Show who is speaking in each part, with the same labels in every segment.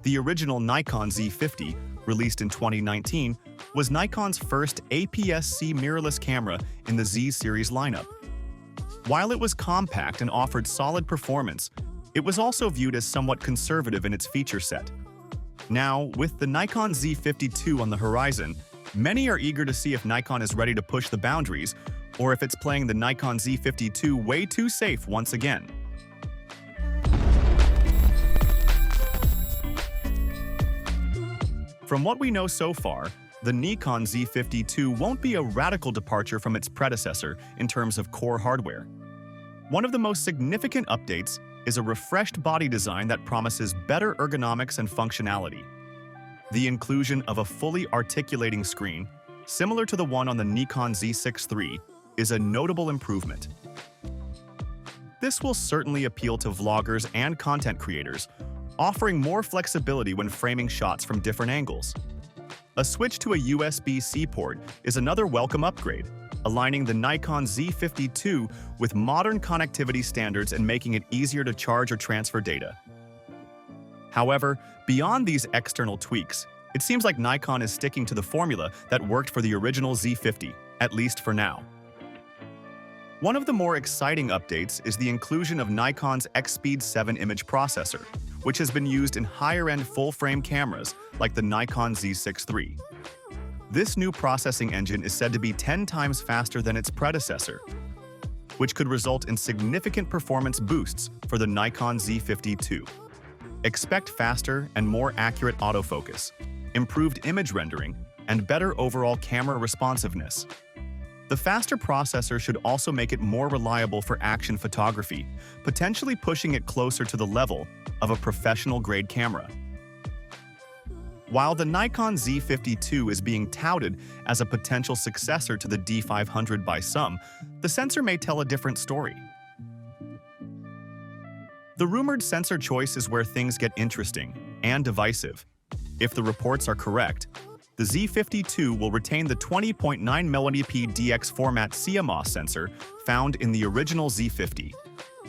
Speaker 1: The original Nikon Z50, released in 2019, was Nikon's first APS-C mirrorless camera in the Z series lineup. While it was compact and offered solid performance, it was also viewed as somewhat conservative in its feature set. Now, with the Nikon Z50 II on the horizon, many are eager to see if Nikon is ready to push the boundaries, or if it's playing the Nikon Z50 II way too safe once again. From what we know so far, the Nikon Z50 II won't be a radical departure from its predecessor in terms of core hardware. One of the most significant updates is a refreshed body design that promises better ergonomics and functionality. The inclusion of a fully articulating screen, similar to the one on the Nikon Z6 III, is a notable improvement. This will certainly appeal to vloggers and content creators, offering more flexibility when framing shots from different angles. A switch to a USB-C port is another welcome upgrade, aligning the Nikon Z50 II with modern connectivity standards and making it easier to charge or transfer data. However, beyond these external tweaks, it seems like Nikon is sticking to the formula that worked for the original Z50, at least for now. One of the more exciting updates is the inclusion of Nikon's X-Speed 7 image processor, which has been used in higher-end full-frame cameras like the Nikon Z6 III. This new processing engine is said to be 10 times faster than its predecessor, which could result in significant performance boosts for the Nikon Z50 II. Expect faster and more accurate autofocus, improved image rendering, and better overall camera responsiveness. The faster processor should also make it more reliable for action photography, potentially pushing it closer to the level of a professional-grade camera. While the Nikon Z50 II is being touted as a potential successor to the D500 by some, the sensor may tell a different story. The rumored sensor choice is where things get interesting and divisive. If the reports are correct, the Z50 II will retain the 20.9mm DX format CMOS sensor found in the original Z50.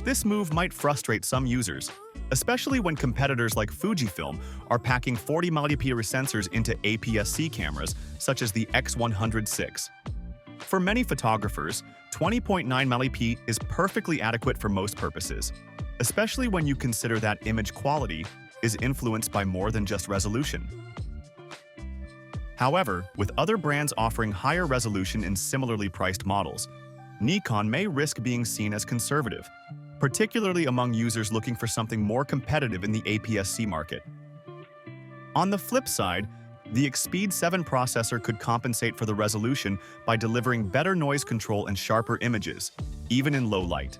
Speaker 1: This move might frustrate some users, especially when competitors like Fujifilm are packing 40mm sensors into APS-C cameras such as the X100 VI. For many photographers, 20.9mm is perfectly adequate for most purposes, especially when you consider that image quality is influenced by more than just resolution. However, with other brands offering higher resolution in similarly priced models, Nikon may risk being seen as conservative, particularly among users looking for something more competitive in the APS-C market. On the flip side, the X-Speed 7 processor could compensate for the resolution by delivering better noise control and sharper images, even in low light.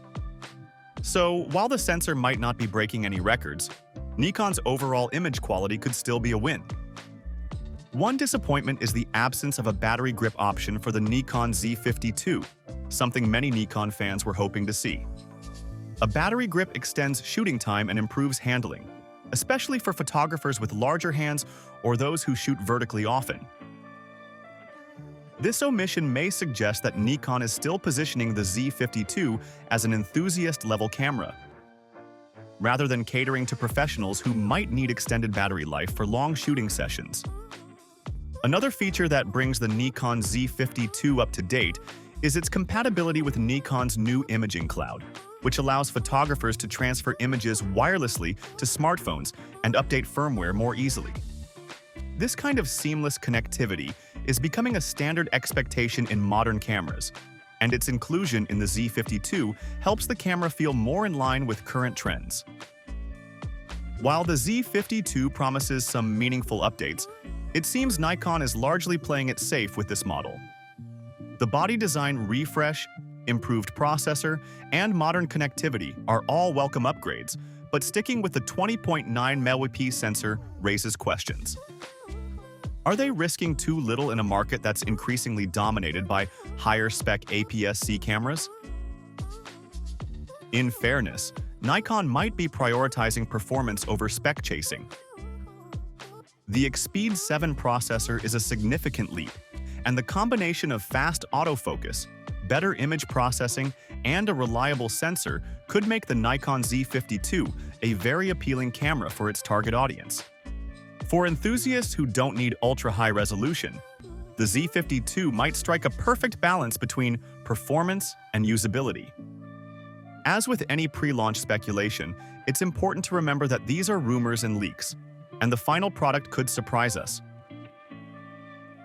Speaker 1: So, while the sensor might not be breaking any records, Nikon's overall image quality could still be a win. One disappointment is the absence of a battery grip option for the Nikon Z50 II, something many Nikon fans were hoping to see. A battery grip extends shooting time and improves handling, especially for photographers with larger hands or those who shoot vertically often. This omission may suggest that Nikon is still positioning the Z50 II as an enthusiast-level camera, rather than catering to professionals who might need extended battery life for long shooting sessions. Another feature that brings the Nikon Z50 II up to date is its compatibility with Nikon's new imaging cloud, which allows photographers to transfer images wirelessly to smartphones and update firmware more easily. This kind of seamless connectivity is becoming a standard expectation in modern cameras, and its inclusion in the Z50 II helps the camera feel more in line with current trends. While the Z50 II promises some meaningful updates, it seems Nikon is largely playing it safe with this model. The body design refresh, improved processor, and modern connectivity are all welcome upgrades, but sticking with the 20.9mm sensor raises questions. Are they risking too little in a market that's increasingly dominated by higher-spec APS-C cameras? In fairness, Nikon might be prioritizing performance over spec chasing. The X-Speed 7 processor is a significant leap, and the combination of fast autofocus, better image processing, and a reliable sensor could make the Nikon Z50 II a very appealing camera for its target audience. For enthusiasts who don't need ultra-high resolution, the Z50 II might strike a perfect balance between performance and usability. As with any pre-launch speculation, it's important to remember that these are rumors and leaks, and the final product could surprise us.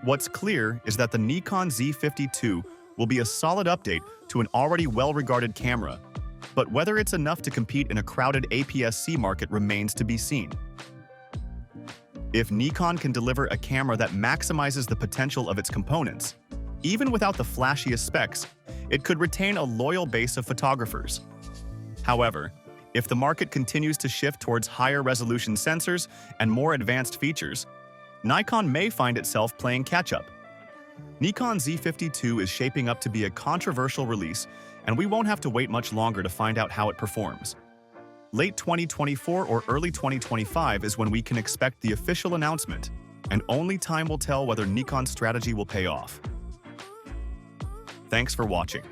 Speaker 1: What's clear is that the Nikon Z50 II will be a solid update to an already well-regarded camera, but whether it's enough to compete in a crowded APS-C market remains to be seen. If Nikon can deliver a camera that maximizes the potential of its components, even without the flashiest specs, it could retain a loyal base of photographers. However, if the market continues to shift towards higher resolution sensors and more advanced features, Nikon may find itself playing catch-up. Nikon Z50 II is shaping up to be a controversial release, and we won't have to wait much longer to find out how it performs. Late 2024 or early 2025 is when we can expect the official announcement, and only time will tell whether Nikon's strategy will pay off. Thanks for watching.